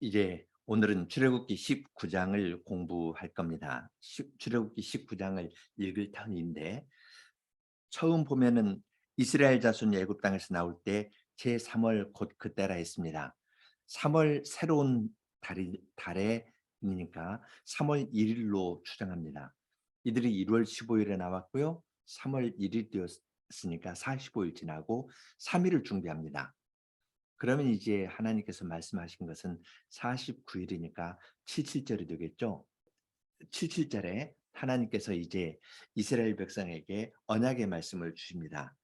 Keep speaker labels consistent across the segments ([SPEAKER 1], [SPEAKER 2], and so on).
[SPEAKER 1] 이제 오늘은 출애굽기 19장을 공부할 겁니다. 출애굽기 19장을 읽을 터인데 처음 보면은 이스라엘 자손이 애굽 땅에서 나올 때 제3월 곧 그때라 했습니다. 3월 새로운 달에니까 3월 1일로 추정합니다. 이들이 1월 15일에 나왔고요. 3월 1일 되었으니까 45일 지나고 3일을 준비합니다. 그러면 이제 하나님께서 말씀하신 것은 49일이니까 77절이 되겠죠. 77절에 하나님께서 이제 이스라엘 백성에게 언약의 말씀을 주십니다.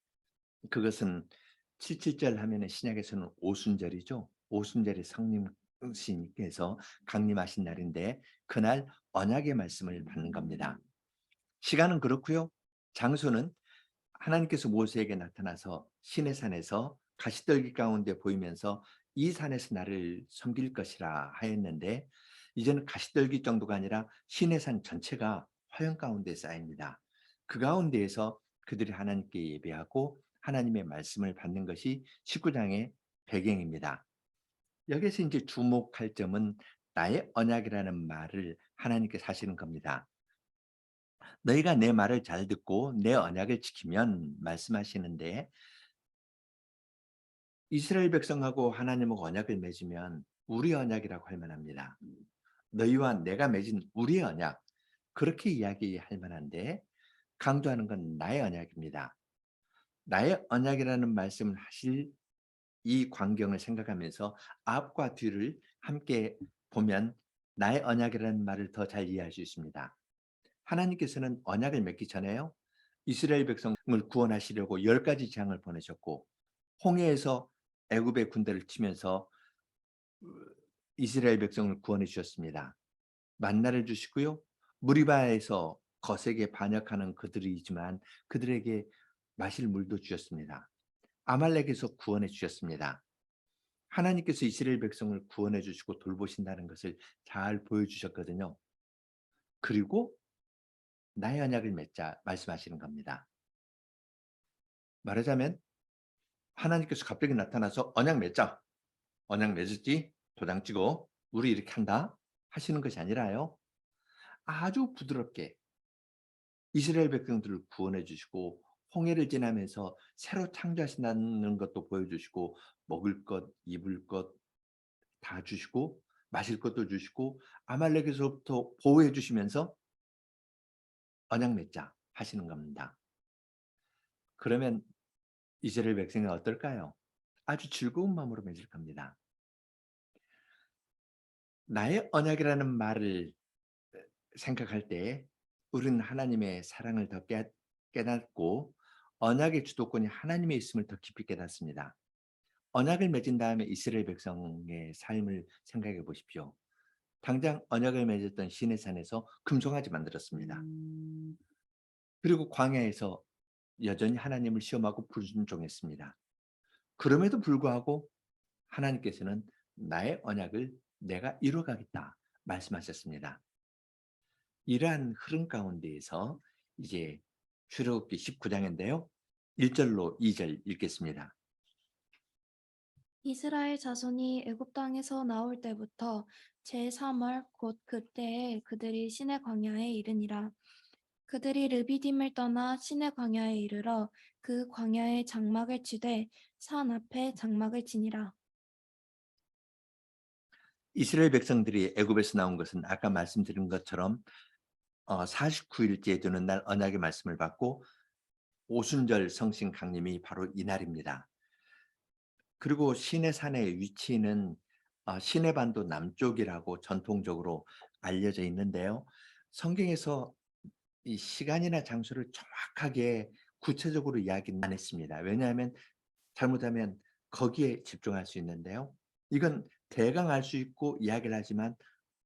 [SPEAKER 1] 그것은 77절 하면은 신약에서는 오순절이죠. 오순절에 성령님께서 강림하신 날인데 그날 언약의 말씀을 받는 겁니다. 시간은 그렇고요. 장소는 하나님께서 모세에게 나타나서 시내산에서 가시떨기 가운데 보이면서 이 산에서 나를 섬길 것이라 하였는데 이제는 가시떨기 정도가 아니라 시내산 전체가 화영 가운데 쌓입니다. 그 가운데에서 그들이 하나님께 예배하고 하나님의 말씀을 받는 것이 19장의 배경입니다. 여기서 이제 주목할 점은 나의 언약이라는 말을 하나님께서 하시는 겁니다. 너희가 내 말을 잘 듣고 내 언약을 지키면 말씀하시는데 이스라엘 백성하고 하나님하고 언약을 맺으면 우리 언약이라고 할 만합니다. 너희와 내가 맺은 우리의 언약 그렇게 이야기할 만한데 강조하는 건 나의 언약입니다. 나의 언약이라는 말씀을 하실 이 광경을 생각하면서 앞과 뒤를 함께 보면 나의 언약이라는 말을 더 잘 이해할 수 있습니다. 하나님께서는 언약을 맺기 전에요. 이스라엘 백성을 구원하시려고 10가지 재앙을 보내셨고 홍해에서 애굽의 군대를 치면서 이스라엘 백성을 구원해 주셨습니다. 만나를 주시고요. 무리바에서 거세게 반역하는 그들이지만 그들에게 마실 물도 주셨습니다. 아말렉에서 구원해 주셨습니다. 하나님께서 이스라엘 백성을 구원해 주시고 돌보신다는 것을 잘 보여주셨거든요. 그리고 나의 언약을 맺자 말씀하시는 겁니다. 말하자면 하나님께서 갑자기 나타나서 언약 맺자. 언약 맺었지? 도장 찍어. 우리 이렇게 한다. 하시는 것이 아니라요. 아주 부드럽게 이스라엘 백성들을 구원해 주시고 홍해를 지나면서 새로 창조하신다는 것도 보여주시고 먹을 것, 입을 것 다 주시고 마실 것도 주시고 아말렉에서부터 보호해 주시면서 언약 맺자 하시는 겁니다. 그러면 이스라엘 백성은 어떨까요? 아주 즐거운 마음으로 맺을 겁니다. 나의 언약이라는 말을 생각할 때 우리는 하나님의 사랑을 더 깨닫고 언약의 주도권이 하나님에 있음을 더 깊이 깨닫습니다. 언약을 맺은 다음에 이스라엘 백성의 삶을 생각해 보십시오. 당장 언약을 맺었던 시내산에서 금송아지 만들었습니다. 그리고 광야에서 여전히 하나님을 시험하고 불순종했습니다. 그럼에도 불구하고 하나님께서는 나의 언약을 내가 이루어가겠다 말씀하셨습니다. 이러한 흐름 가운데에서 이제 출애굽기 19장인데요. 1절로 2절 읽겠습니다.
[SPEAKER 2] 이스라엘 자손이 애굽 땅에서 나올 때부터 제3월 곧 그때에 그들이 시내 광야에 이르니라. 그들이 르비딤을 떠나 시내 광야에 이르러 그 광야에 장막을 치되 산 앞에 장막을 치니라.
[SPEAKER 1] 이스라엘 백성들이 애굽에서 나온 것은 아까 말씀드린 것처럼 49일째 되는 날 언약의 말씀을 받고 오순절 성신 강림이 바로 이날입니다. 그리고 시내산의 위치는 시내반도 남쪽이라고 전통적으로 알려져 있는데요. 성경에서 이 시간이나 장소를 정확하게 구체적으로 이야기는 안 했습니다. 왜냐하면 잘못하면 거기에 집중할 수 있는데요. 이건 대강 알 수 있고 이야기를 하지만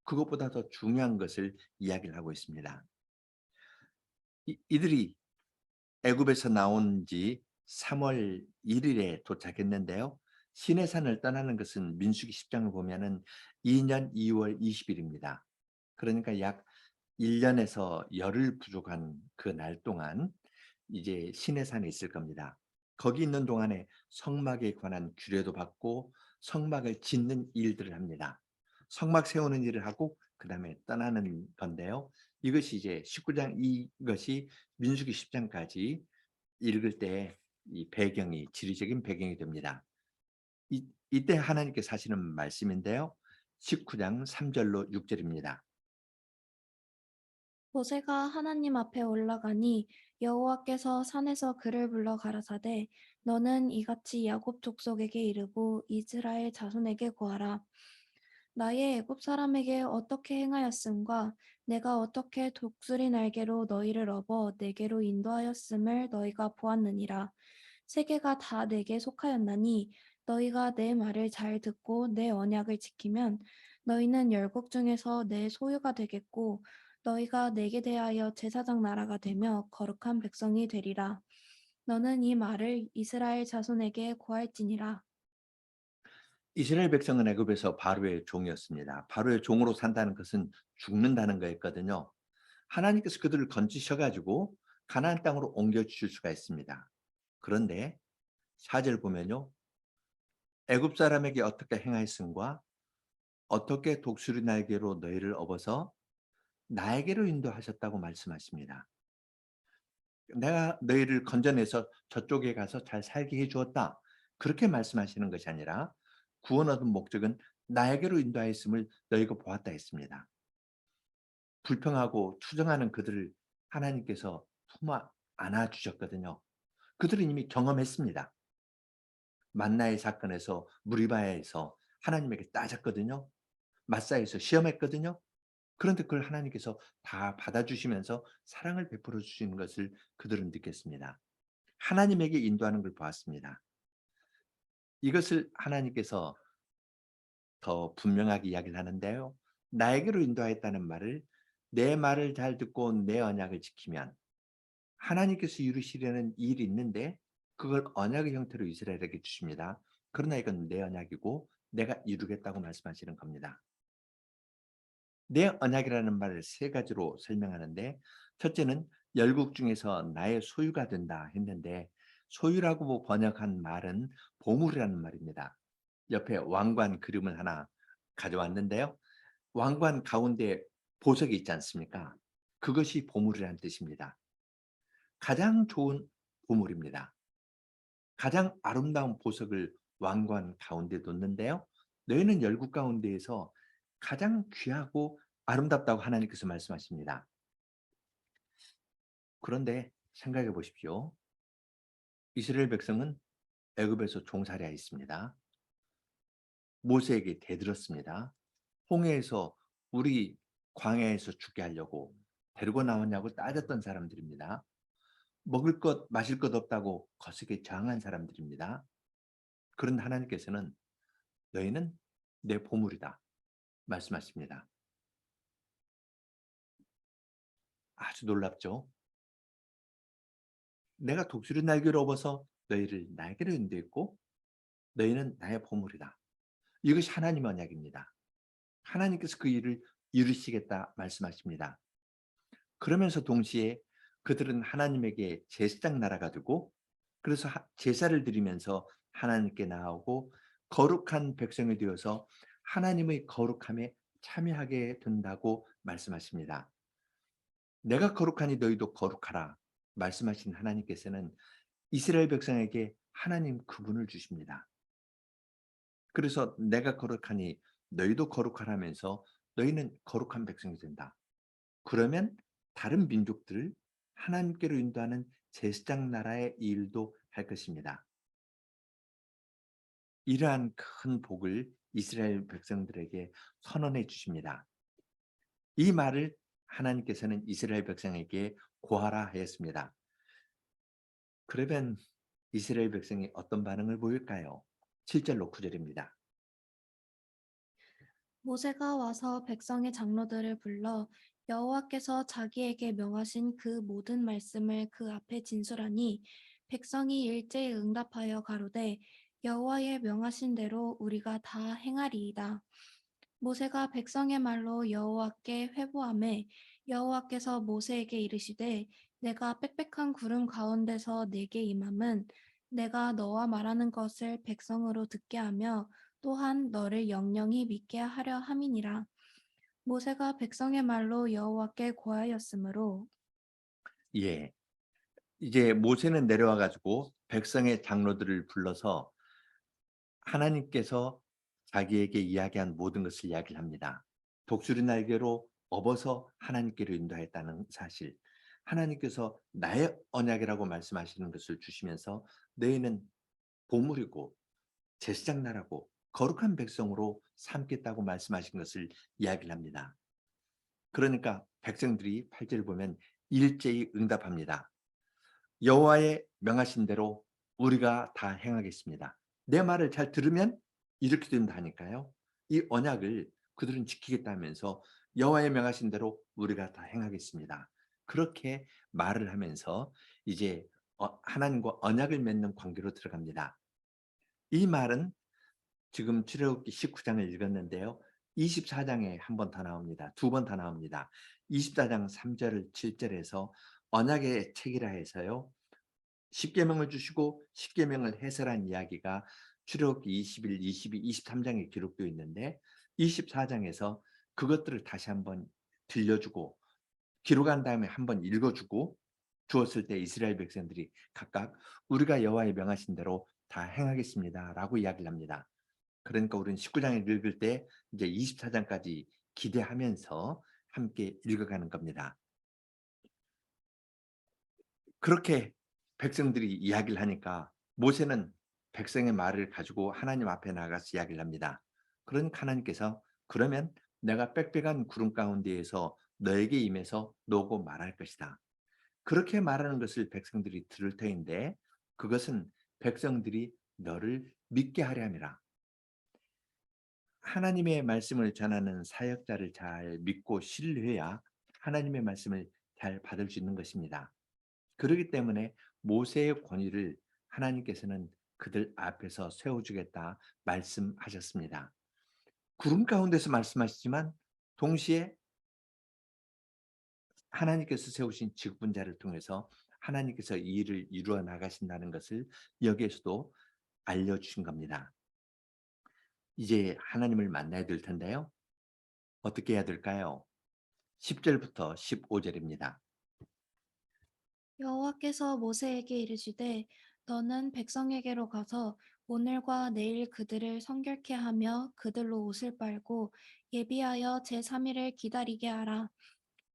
[SPEAKER 1] 그것보다 더 중요한 것을 이야기를 하고 있습니다. 이들이 애굽에서 나온 지 3월 1일에 도착했는데요. 시내산을 떠나는 것은 민수기 10장을 보면은 2년 2월 20일입니다. 그러니까 약 1년에서 열흘 부족한 그 날 동안 이제 시내산에 있을 겁니다. 거기 있는 동안에 성막에 관한 규례도 받고 성막을 짓는 일들을 합니다. 성막 세우는 일을 하고 그다음에 떠나는 건데요. 이것이 이제 19장 이것이 민수기 10장까지 읽을 때 이 배경이 지리적인 배경이 됩니다. 이때 하나님께서 하시는 말씀인데요. 19장 3절로 6절입니다.
[SPEAKER 2] 모세가 하나님 앞에 올라가니 여호와께서 산에서 그를 불러 가라사대 너는 이같이 야곱 족속에게 이르고 이스라엘 자손에게 고하라. 나의 애굽 사람에게 어떻게 행하였음과 내가 어떻게 독수리 날개로 너희를 업어 내게로 인도하였음을 너희가 보았느니라. 세계가 다 내게 속하였나니 너희가 내 말을 잘 듣고 내 언약을 지키면 너희는 열국 중에서 내 소유가 되겠고 너희가 내게 대하여 제사장 나라가 되며 거룩한 백성이 되리라. 너는 이 말을 이스라엘 자손에게 고할지니라.
[SPEAKER 1] 이스라엘 백성은 애굽에서 바로의 종이었습니다. 바로의 종으로 산다는 것은 죽는다는 거였거든요. 하나님께서 그들을 건지셔 가지고 가나안 땅으로 옮겨 주실 수가 있습니다. 그런데 4절 보면요. 애굽 사람에게 어떻게 행하였음과 어떻게 독수리 날개로 너희를 업어서 나에게로 인도하셨다고 말씀하십니다. 내가 너희를 건져내서 저쪽에 가서 잘 살게 해 주었다. 그렇게 말씀하시는 것이 아니라 구원 얻은 목적은 나에게로 인도하였음을 너희가 보았다 했습니다. 불평하고 투정하는 그들을 하나님께서 품어 안아 주셨거든요. 그들은 이미 경험했습니다. 만나의 사건에서 무리바에서 하나님에게 따졌거든요. 마사에서 시험했거든요. 그런데 그걸 하나님께서 다 받아주시면서 사랑을 베풀어 주시는 것을 그들은 느꼈습니다. 하나님에게 인도하는 걸 보았습니다. 이것을 하나님께서 더 분명하게 이야기를 하는데요. 나에게로 인도하였다는 말을 내 말을 잘 듣고 내 언약을 지키면 하나님께서 이루시려는 일이 있는데 그걸 언약의 형태로 이스라엘에게 주십니다. 그러나 이건 내 언약이고 내가 이루겠다고 말씀하시는 겁니다. 내 언약이라는 말을 세 가지로 설명하는데 첫째는 열국 중에서 나의 소유가 된다 했는데 소유라고 번역한 말은 보물이라는 말입니다. 옆에 왕관 그림을 하나 가져왔는데요. 왕관 가운데 보석이 있지 않습니까? 그것이 보물이라는 뜻입니다. 가장 좋은 보물입니다. 가장 아름다운 보석을 왕관 가운데 놓는데요. 너희는 열국 가운데에서 가장 귀하고 아름답다고 하나님께서 말씀하십니다. 그런데 생각해 보십시오. 이스라엘 백성은 애굽에서 종살이하 있습니다. 모세에게 대들었습니다. 홍해에서 우리 광야에서 죽게 하려고 데리고 나왔냐고 따졌던 사람들입니다. 먹을 것, 마실 것 없다고 거세게 저항한 사람들입니다. 그런 하나님께서는 너희는 내 보물이다 말씀하십니다. 아주 놀랍죠? 내가 독수리 날개로 업어서 너희를 날개로 인도했고 너희는 나의 보물이다. 이것이 하나님의 언약입니다. 하나님께서 그 일을 이루시겠다 말씀하십니다. 그러면서 동시에 그들은 하나님에게 제사장 나라가 되고 그래서 제사를 드리면서 하나님께 나아오고 거룩한 백성이 되어서 하나님의 거룩함에 참여하게 된다고 말씀하십니다. 내가 거룩하니 너희도 거룩하라 말씀하신 하나님께서는 이스라엘 백성에게 하나님 그분을 주십니다. 그래서 내가 거룩하니 너희도 거룩하라면서 너희는 거룩한 백성이 된다. 그러면 다른 민족들을 하나님께로 인도하는 제사장 나라의 일도 할 것입니다. 이러한 큰 복을 이스라엘 백성들에게 선언해 주십니다. 이 말을 하나님께서는 이스라엘 백성에게 고하라 하였습니다. 그러면 이스라엘 백성이 어떤 반응을 보일까요? 7절로 9절입니다.
[SPEAKER 2] 모세가 와서 백성의 장로들을 불러 여호와께서 자기에게 명하신 그 모든 말씀을 그 앞에 진술하니 백성이 일제히 응답하여 가로되 여호와의 명하신 대로 우리가 다 행하리이다. 모세가 백성의 말로 여호와께 회보하매 여호와께서 모세에게 이르시되 내가 빽빽한 구름 가운데서 내게 임함은 내가 너와 말하는 것을 백성으로 듣게 하며 또한 너를 영영히 믿게 하려 함이니라. 모세가 백성의 말로 여호와께 고하였으므로
[SPEAKER 1] 예. 이제 모세는 내려와 가지고 백성의 장로들을 불러서 하나님께서 자기에게 이야기한 모든 것을 이야기를 합니다. 독수리 날개로 업어서 하나님께로 인도했다는 사실, 하나님께서 나의 언약이라고 말씀하시는 것을 주시면서 너희는 보물이고 제사장 나라고 거룩한 백성으로 삼겠다고 말씀하신 것을 이야기를 합니다. 그러니까 백성들이 8절을 보면 일제히 응답합니다. 여호와의 명하신 대로 우리가 다 행하겠습니다. 내 말을 잘 들으면 이렇게 된다니까요. 이 언약을 그들은 지키겠다면서 여호와의 명하신 대로 우리가 다 행하겠습니다. 그렇게 말을 하면서 이제 하나님과 언약을 맺는 관계로 들어갑니다. 이 말은 지금 출애굽기 19장을 읽었는데요. 24장에 한 번 더 나옵니다. 두 번 더 나옵니다. 24장 3절 7절에서 언약의 책이라 해서요. 십계명을 주시고 십계명을 해설한 이야기가 출애굽기 21, 22, 23장에 기록되어 있는데 24장에서 그것들을 다시 한번 들려주고 기록한 다음에 한번 읽어주고 주었을 때 이스라엘 백성들이 각각 우리가 여호와의 명하신 대로 다 행하겠습니다라고 이야기를 합니다. 그러니까 우리는 19장을 읽을 때 이제 24장까지 기대하면서 함께 읽어가는 겁니다. 그렇게 백성들이 이야기를 하니까 모세는 백성의 말을 가지고 하나님 앞에 나가서 이야기를 합니다. 그러니까 하나님께서 그러면 내가 빽빽한 구름 가운데에서 너에게 임해서 너고 말할 것이다. 그렇게 말하는 것을 백성들이 들을 터인데 그것은 백성들이 너를 믿게 하려 함이라. 하나님의 말씀을 전하는 사역자를 잘 믿고 신뢰해야 하나님의 말씀을 잘 받을 수 있는 것입니다. 그렇기 때문에 모세의 권위를 하나님께서는 그들 앞에서 세워주겠다 말씀하셨습니다. 구름 가운데서 말씀하시지만 동시에 하나님께서 세우신 직분자를 통해서 하나님께서 이 일을 이루어 나가신다는 것을 여기에서도 알려주신 겁니다. 이제 하나님을 만나야 될 텐데요. 어떻게 해야 될까요? 10절부터 15절입니다.
[SPEAKER 2] 여호와께서 모세에게 이르시되 너는 백성에게로 가서 오늘과 내일 그들을 성결케 하며 그들로 옷을 빨고 예비하여 제3일을 기다리게 하라.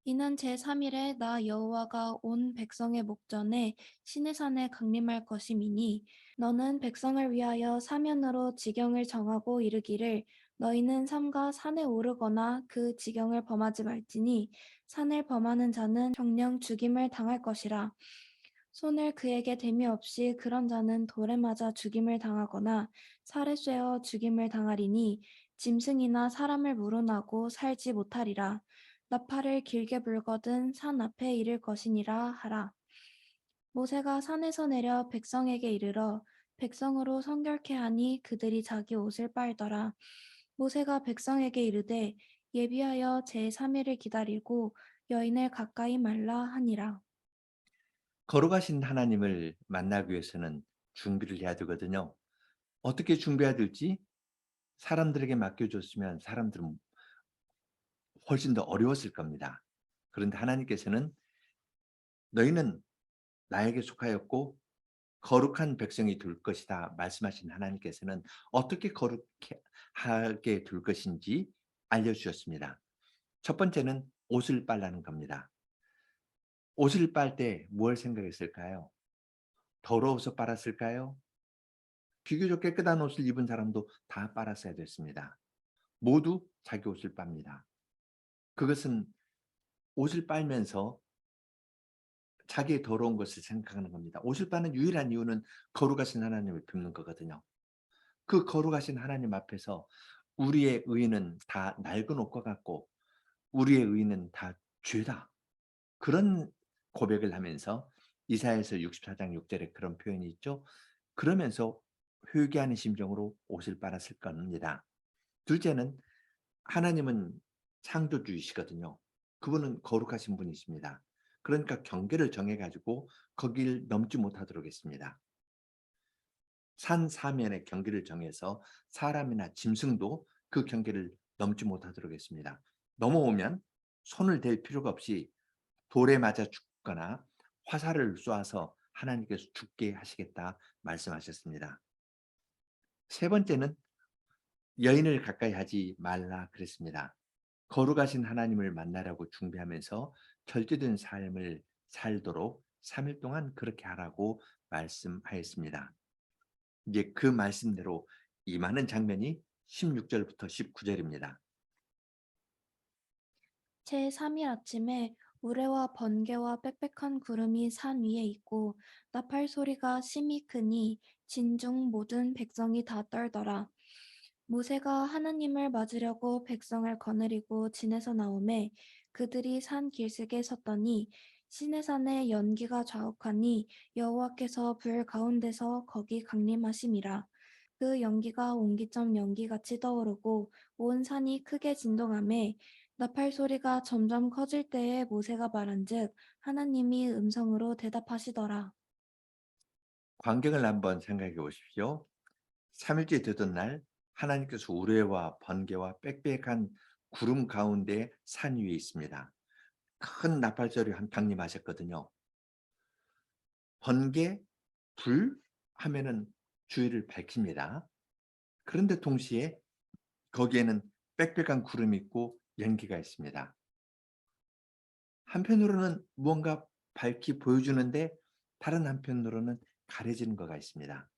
[SPEAKER 2] 이는 제3일에 나 여호와가 온 백성의 목전에 시내산에 강림할 것임이니 너는 백성을 위하여 사면으로 지경을 정하고 이르기를 너희는 삼가 산에 오르거나 그 지경을 범하지 말지니 산을 범하는 자는 정령 죽임을 당할 것이라. 손을 그에게 대미 없이 그런 자는 돌에 맞아 죽임을 당하거나 살에 쇠어 죽임을 당하리니 짐승이나 사람을 물어나고 살지 못하리라. 나팔을 길게 불거든 산 앞에 이를 것이니라 하라. 모세가 산에서 내려 백성에게 이르러 백성으로 성결케 하니 그들이 자기 옷을 빨더라. 모세가 백성에게 이르되 예비하여 제3일을 기다리고 여인을 가까이 말라 하니라.
[SPEAKER 1] 걸어가신 하나님을 만나기 위해서는 준비를 해야 되거든요. 어떻게 준비해야 될지 사람들에게 맡겨줬으면 사람들은 훨씬 더 어려웠을 겁니다. 그런데 하나님께서는 너희는 나에게 속하였고 거룩한 백성이 될 것이다 말씀하신 하나님께서는 어떻게 거룩하게 될 것인지 알려주셨습니다. 첫 번째는 옷을 빨라는 겁니다. 옷을 빨 때 뭘 생각했을까요? 더러워서 빨았을까요? 비교적 깨끗한 옷을 입은 사람도 다 빨았어야 됐습니다. 모두 자기 옷을 빱니다. 그것은 옷을 빨면서 자기의 더러운 것을 생각하는 겁니다. 옷을 빠는 유일한 이유는 거룩하신 하나님을 뵙는 거거든요. 그 거룩하신 하나님 앞에서 우리의 의는 다 낡은 옷과 같고 우리의 의는 다 죄다. 그런 고백을 하면서 이사야서 64장 6절에 그런 표현이 있죠. 그러면서 회개하는 심정으로 옷을 빨았을 겁니다. 둘째는 하나님은 창조주이시거든요. 그분은 거룩하신 분이십니다. 그러니까 경계를 정해 가지고 거길 넘지 못하도록 했습니다. 산 사면의 경계를 정해서 사람이나 짐승도 그 경계를 넘지 못하도록 했습니다. 넘어오면 손을 댈 필요가 없이 돌에 맞아 죽거나 화살을 쏘아서 하나님께서 죽게 하시겠다 말씀하셨습니다. 세 번째는 여인을 가까이 하지 말라 그랬습니다. 거룩하신 하나님을 만나려고 준비하면서 절제된 삶을 살도록 3일 동안 그렇게 하라고 말씀하였습니다. 이제 그 말씀대로 임하는 장면이 16절부터 19절입니다.
[SPEAKER 2] 제3일 아침에 우레와 번개와 빽빽한 구름이 산 위에 있고 나팔 소리가 심히 크니 진중 모든 백성이 다 떨더라. 모세가 하나님을 맞으려고 백성을 거느리고 진에서 나오매 그들이 산 길목에 섰더니 시내산에 연기가 좌욱하니 여호와께서 불 가운데서 거기 강림하심이라. 그 연기가 옹기점 연기같이 떠오르고 온 산이 크게 진동하매 나팔 소리가 점점 커질 때에 모세가 말한즉 하나님이 음성으로 대답하시더라.
[SPEAKER 1] 광경을 한번 생각해 보십시오. 3일째 되던 날 하나님께서 우레와 번개와 빽빽한 구름 가운데 산 위에 있습니다. 큰 나팔소리 강림하셨거든요. 번개, 불 하면은 주위를 밝힙니다. 그런데 동시에 거기에는 빽빽한 구름이 있고 연기가 있습니다. 한편으로는 무언가 밝히 보여주는데 다른 한편으로는 가려지는 거가 있습니다.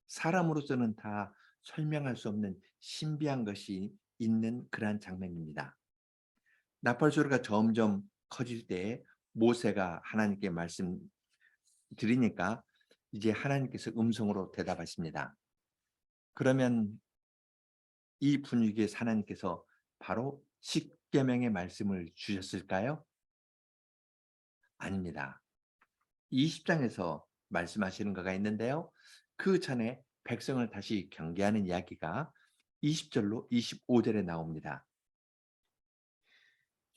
[SPEAKER 1] 사람으로서는 다 설명할 수 없는 신비한 것이 있는 그러한 장면입니다. 나팔 소리가 점점 커질 때 모세가 하나님께 말씀드리니까 이제 하나님께서 음성으로 대답하십니다. 그러면 이 분위기에 하나님께서 바로 십계명의 말씀을 주셨을까요? 아닙니다. 20장에서 말씀하시는 거가 있는데요. 그 전에 백성을 다시 경계하는 이야기가 20절로 25절에 나옵니다.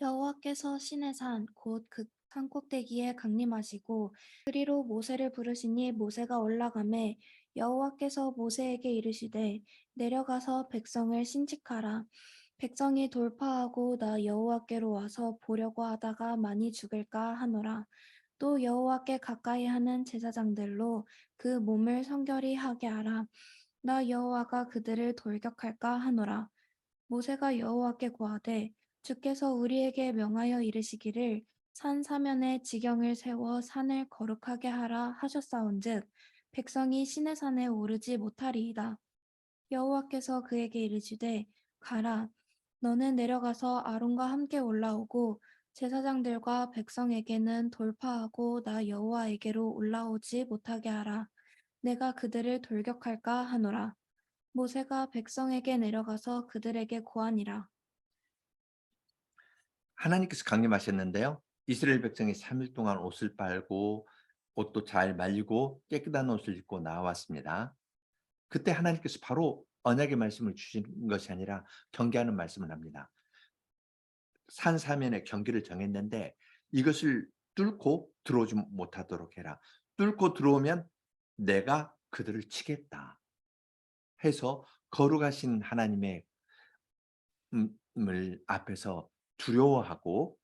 [SPEAKER 2] 여호와께서 시내산 곧 그 산꼭대기에 강림하시고 그리로 모세를 부르시니 모세가 올라가매 여호와께서 모세에게 이르시되 내려가서 백성을 신직하라. 백성이 돌파하고 나 여호와께로 와서 보려고 하다가 많이 죽을까 하노라. 또 여호와께 가까이 하는 제사장들로 그 몸을 성결히 하게 하라. 나 여호와가 그들을 돌격할까 하노라. 모세가 여호와께 고하되 주께서 우리에게 명하여 이르시기를 산 사면에 지경을 세워 산을 거룩하게 하라 하셨사온즉 백성이 시내산에 오르지 못하리이다. 여호와께서 그에게 이르시되 가라 너는 내려가서 아론과 함께 올라오고 제사장들과 백성에게는 돌파하고 나 여호와에게로 올라오지 못하게 하라. 내가 그들을 돌격할까 하노라. 모세가 백성에게 내려가서 그들에게 고하니라.
[SPEAKER 1] 하나님께서 강림하셨는데요. 이스라엘 백성이 3일 동안 옷을 빨고 옷도 잘 말리고 깨끗한 옷을 입고 나왔습니다. 그때 하나님께서 바로 언약의 말씀을 주신 것이 아니라 경계하는 말씀을 합니다. 산 사면의 경계를 정했는데 이것을 뚫고 들어오지 못하도록 해라. 뚫고 들어오면 내가 그들을 치겠다 해서 거룩하신 하나님의 을 앞에서 두려워하고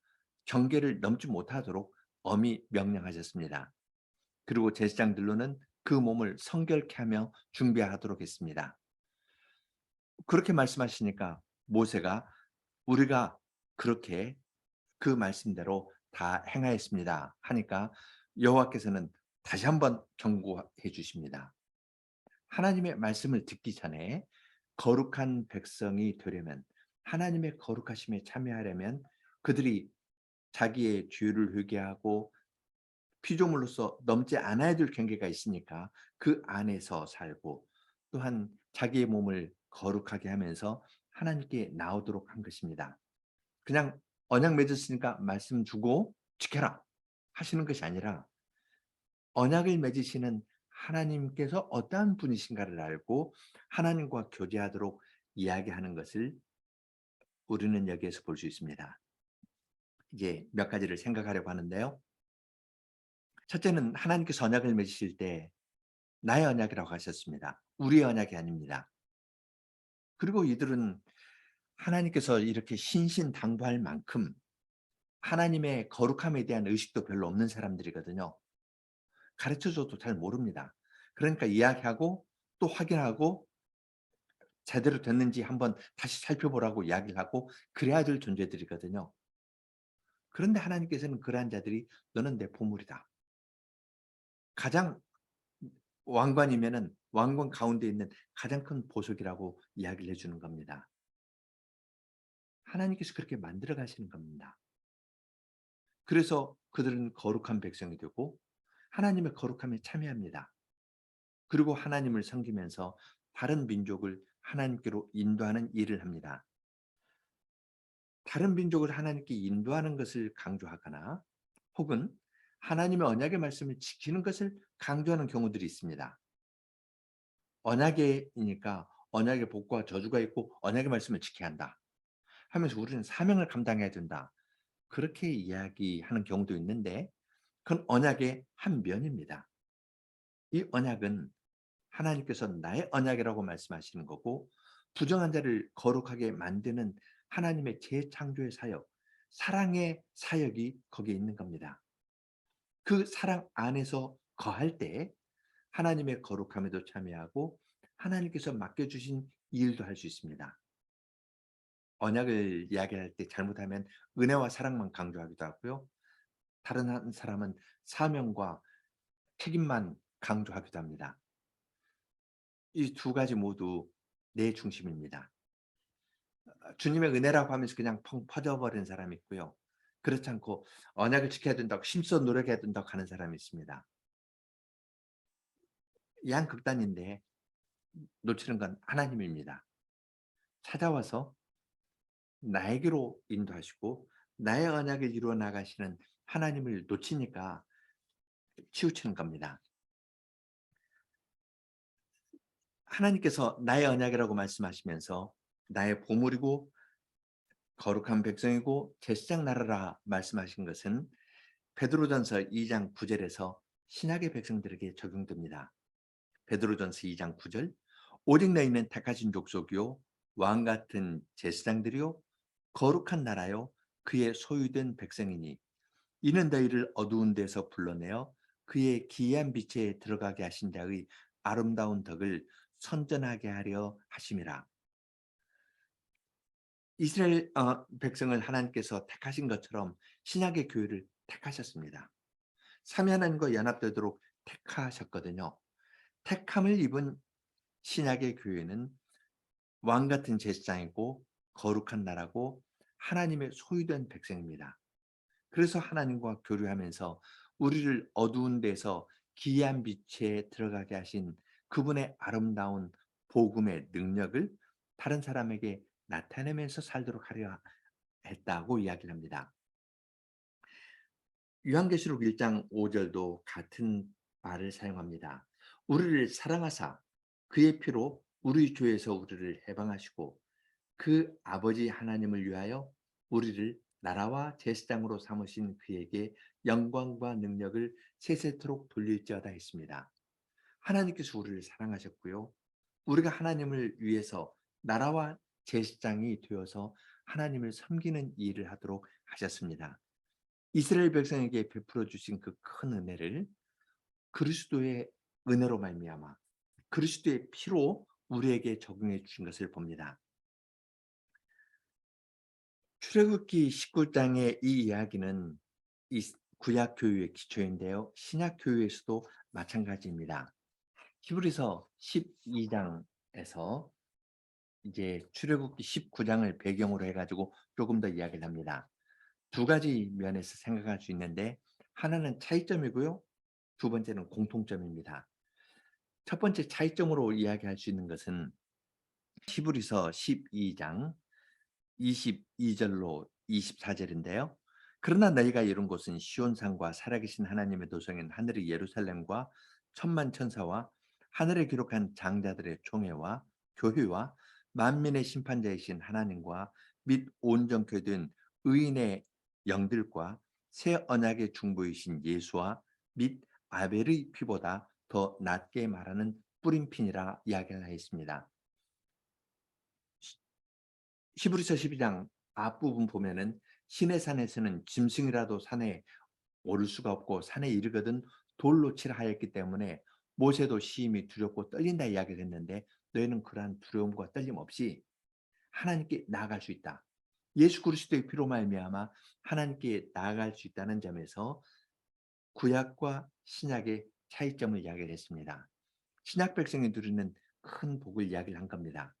[SPEAKER 1] 경계를 넘지 못하도록 엄히 명령하셨습니다. 그리고 제사장들로는 그 몸을 성결케 하며 준비하도록 했습니다. 그렇게 말씀하시니까 모세가 우리가 그렇게 그 말씀대로 다 행하였습니다 하니까 여호와께서는 다시 한번 경고해 주십니다. 하나님의 말씀을 듣기 전에 거룩한 백성이 되려면 하나님의 거룩하심에 참여하려면 그들이 자기의 죄를 회개하고 피조물로서 넘지 않아야 될 경계가 있으니까 그 안에서 살고 또한 자기의 몸을 거룩하게 하면서 하나님께 나오도록 한 것입니다. 그냥 언약 맺었으니까 말씀 주고 지켜라 하시는 것이 아니라 언약을 맺으시는 하나님께서 어떠한 분이신가를 알고 하나님과 교제하도록 이야기하는 것을 우리는 여기에서 볼 수 있습니다. 이제 몇 가지를 생각하려고 하는데요. 첫째는 하나님께서 언약을 맺으실 때 나의 언약이라고 하셨습니다. 우리의 언약이 아닙니다. 그리고 이들은 하나님께서 이렇게 신신당부할 만큼 하나님의 거룩함에 대한 의식도 별로 없는 사람들이거든요. 가르쳐줘도 잘 모릅니다. 그러니까 이야기하고 또 확인하고 제대로 됐는지 한번 다시 살펴보라고 이야기를 하고 그래야 될 존재들이거든요. 그런데 하나님께서는 그러한 자들이 너는 내 보물이다. 가장 왕관이면은 왕관 가운데 있는 가장 큰 보석이라고 이야기를 해주는 겁니다. 하나님께서 그렇게 만들어 가시는 겁니다. 그래서 그들은 거룩한 백성이 되고 하나님의 거룩함에 참여합니다. 그리고 하나님을 섬기면서 다른 민족을 하나님께로 인도하는 일을 합니다. 다른 민족을 하나님께 인도하는 것을 강조하거나 혹은 하나님의 언약의 말씀을 지키는 것을 강조하는 경우들이 있습니다. 언약이니까 언약의 복과 저주가 있고 언약의 말씀을 지켜야 한다 하면서 우리는 사명을 감당해야 된다. 그렇게 이야기하는 경우도 있는데 그건 언약의 한 면입니다. 이 언약은 하나님께서 나의 언약이라고 말씀하시는 거고 부정한 자를 거룩하게 만드는 하나님의 재창조의 사역, 사랑의 사역이 거기에 있는 겁니다. 그 사랑 안에서 거할 때 하나님의 거룩함에도 참여하고 하나님께서 맡겨주신 일도 할 수 있습니다. 언약을 이야기할 때 잘못하면 은혜와 사랑만 강조하기도 하고요. 다른 한 사람은 사명과 책임만 강조하기도 합니다. 이 두 가지 모두 내 중심입니다. 주님의 은혜라고 하면서 그냥 펑 퍼져버리는 사람이 있고요. 그렇지 않고 언약을 지켜야 된다고 힘써 노력해야 된다고 하는 사람이 있습니다. 양극단인데 놓치는 건 하나님입니다. 찾아와서 나에게로 인도하시고 나의 언약을 이루어 나가시는 하나님을 놓치니까 치우치는 겁니다. 하나님께서 나의 언약이라고 말씀하시면서 나의 보물이고 거룩한 백성이고 제사장 나라라 말씀하신 것은 베드로전서 2장 9절에서 신약의 백성들에게 적용됩니다. 베드로전서 2장 9절 오직 너희는 택하신 족속이요 왕 같은 제사장들이요 거룩한 나라요 그의 소유된 백성이니 이는 너희를 어두운 데서 불러내어 그의 기이한 빛에 들어가게 하신 자의 아름다운 덕을 선전하게 하려 하심이라. 이스라엘 백성을 하나님께서 택하신 것처럼 신약의 교회를 택하셨습니다. 삼위 하나님과 연합되도록 택하셨거든요. 택함을 입은 신약의 교회는 왕 같은 제사장이고 거룩한 나라고 하나님의 소유된 백성입니다. 그래서 하나님과 교류하면서 우리를 어두운 데서 기이한 빛에 들어가게 하신 그분의 아름다운 복음의 능력을 다른 사람에게 나타내면서 살도록 하려 했다고 이야기를 합니다. 요한계시록 1장 5절도 같은 말을 사용합니다. 우리를 사랑하사 그의 피로 우리 죄에서 우리를 해방하시고 그 아버지 하나님을 위하여 우리를 나라와 제사장으로 삼으신 그에게 영광과 능력을 세세토록 돌릴지어다 했습니다. 하나님께서 우리를 사랑하셨고요. 우리가 하나님을 위해서 나라와 제사장이 되어서 하나님을 섬기는 일을 하도록 하셨습니다. 이스라엘 백성에게 베풀어 주신 그 큰 은혜를 그리스도의 은혜로 말미암아 그리스도의 피로 우리에게 적용해 주신 것을 봅니다. 출애굽기 19장의 이 이야기는 이 구약 교회의 기초인데요. 신약 교회에서도 마찬가지입니다. 히브리서 12장에서 이제 출애굽기 19장을 배경으로 해가지고 조금 더 이야기를 합니다. 두 가지 면에서 생각할 수 있는데 하나는 차이점이고요. 두 번째는 공통점입니다. 첫 번째 차이점으로 이야기할 수 있는 것은 히브리서 12장 22절로 24절인데요. 그러나 너희가 이룬 곳은 시온산과 살아계신 하나님의 도성인 하늘의 예루살렘과 천만 천사와 하늘에 기록한 장자들의 총회와 교회와 만민의 심판자이신 하나님과 및 온전케 된 의인의 영들과 새 언약의 중보이신 예수와 및 아벨의 피보다 더 낮게 말하는 뿌림핀이라 이야기를 하였습니다. 히브리서 12장 앞부분 보면은 시내 산에서는 짐승이라도 산에 오를 수가 없고 산에 이르거든 돌로 치라 하였기 때문에 모세도 시임이 두렵고 떨린다 이야기를 했는데 너희는 그러한 두려움과 떨림 없이 하나님께 나아갈 수 있다. 예수 그리스도의 피로 말미암아 하나님께 나아갈 수 있다는 점에서 구약과 신약의 차이점을 이야기를 했습니다. 신약 백성이 누리는 큰 복을 이야기를 한 겁니다.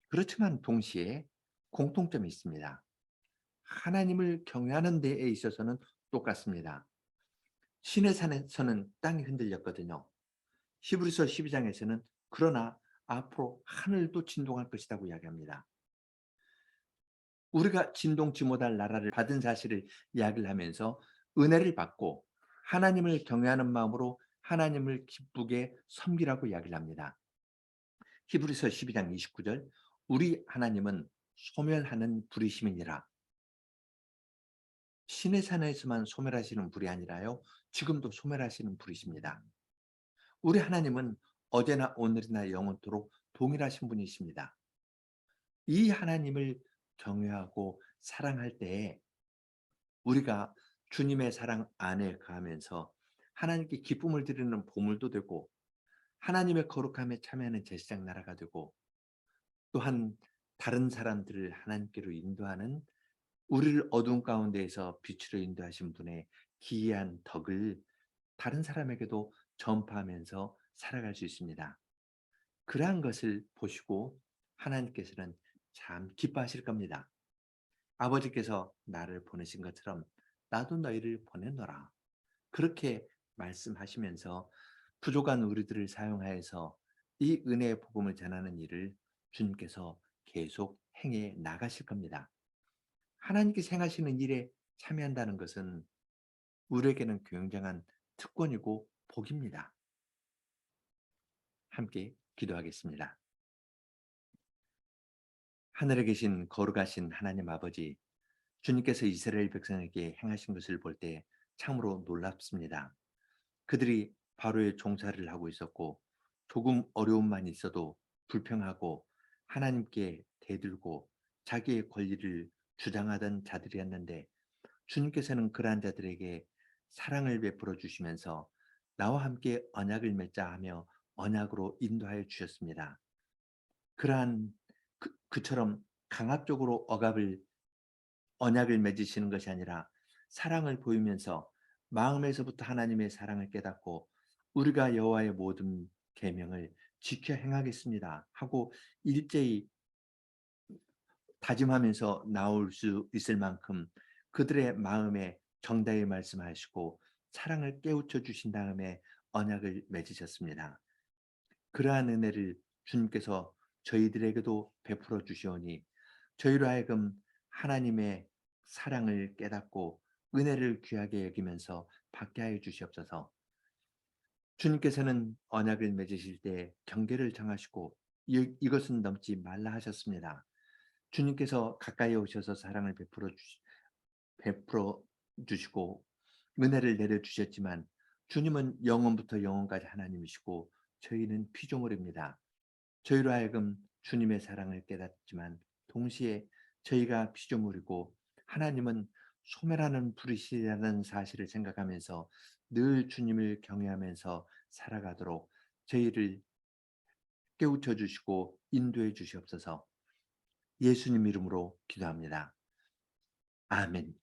[SPEAKER 1] 그렇지만 동시에 공통점이 있습니다. 하나님을 경외하는 데에 있어서는 똑같습니다. 신의 산에서는 땅이 흔들렸거든요. 히브리서 12장에서는 그러나 앞으로 하늘도 진동할 것이라고 이야기합니다. 우리가 진동치 못할 나라를 받은 사실을 이야기를 하면서 은혜를 받고 하나님을 경외하는 마음으로 하나님을 기쁘게 섬기라고 이야기를 합니다. 히브리서 12장 29절 우리 하나님은 소멸하는 불이심이니라. 신의 산에서만 소멸하시는 불이 아니라요. 지금도 소멸하시는 불이십니다. 우리 하나님은 어제나 오늘이나 영원토록 동일하신 분이십니다. 이 하나님을 경외하고 사랑할 때에 우리가 주님의 사랑 안에 거하면서 하나님께 기쁨을 드리는 보물도 되고 하나님의 거룩함에 참여하는 제사장 나라가 되고 또한 다른 사람들을 하나님께로 인도하는 우리를 어두운 가운데에서 빛으로 인도하신 분의 기이한 덕을 다른 사람에게도 전파하면서 살아갈 수 있습니다. 그러한 것을 보시고 하나님께서는 참 기뻐하실 겁니다. 아버지께서 나를 보내신 것처럼 나도 너희를 보내노라. 그렇게 말씀하시면서 부족한 우리들을 사용하여서 이 은혜의 복음을 전하는 일을 주님께서 계속 행해 나가실 겁니다. 하나님께서 행하시는 일에 참여한다는 것은 우리에게는 굉장한 특권이고 복입니다. 함께 기도하겠습니다. 하늘에 계신 거룩하신 하나님 아버지, 주님께서 이스라엘 백성에게 행하신 것을 볼 때 참으로 놀랍습니다. 그들이 바로의 종살이를 하고 있었고 조금 어려움만 있어도 불평하고 하나님께 대들고 자기의 권리를 주장하던 자들이었는데 주님께서는 그러한 자들에게 사랑을 베풀어 주시면서 나와 함께 언약을 맺자 하며 언약으로 인도하여 주셨습니다. 그러한 그처럼 강압적으로 언약을 맺으시는 것이 아니라 사랑을 보이면서 마음에서부터 하나님의 사랑을 깨닫고 우리가 여호와의 모든 계명을 지켜 행하겠습니다 하고 일제히 다짐하면서 나올 수 있을 만큼 그들의 마음에 정다히 말씀하시고 사랑을 깨우쳐 주신 다음에 언약을 맺으셨습니다. 그러한 은혜를 주님께서 저희들에게도 베풀어 주시오니 저희로 하여금 하나님의 사랑을 깨닫고 은혜를 귀하게 여기면서 받게 하여 주시옵소서. 주님께서는 언약을 맺으실 때 경계를 정하시고 이것은 넘지 말라 하셨습니다. 주님께서 가까이 오셔서 사랑을 베풀어 주시고 은혜를 내려 주셨지만 주님은 영원부터 영원까지 하나님이시고 저희는 피조물입니다. 저희로 하여금 주님의 사랑을 깨닫지만 동시에 저희가 피조물이고 하나님은 소멸하는 불이시라는 사실을 생각하면서 늘 주님을 경외하면서 살아가도록 저희를 깨우쳐 주시고 인도해 주시옵소서. 예수님 이름으로 기도합니다. 아멘.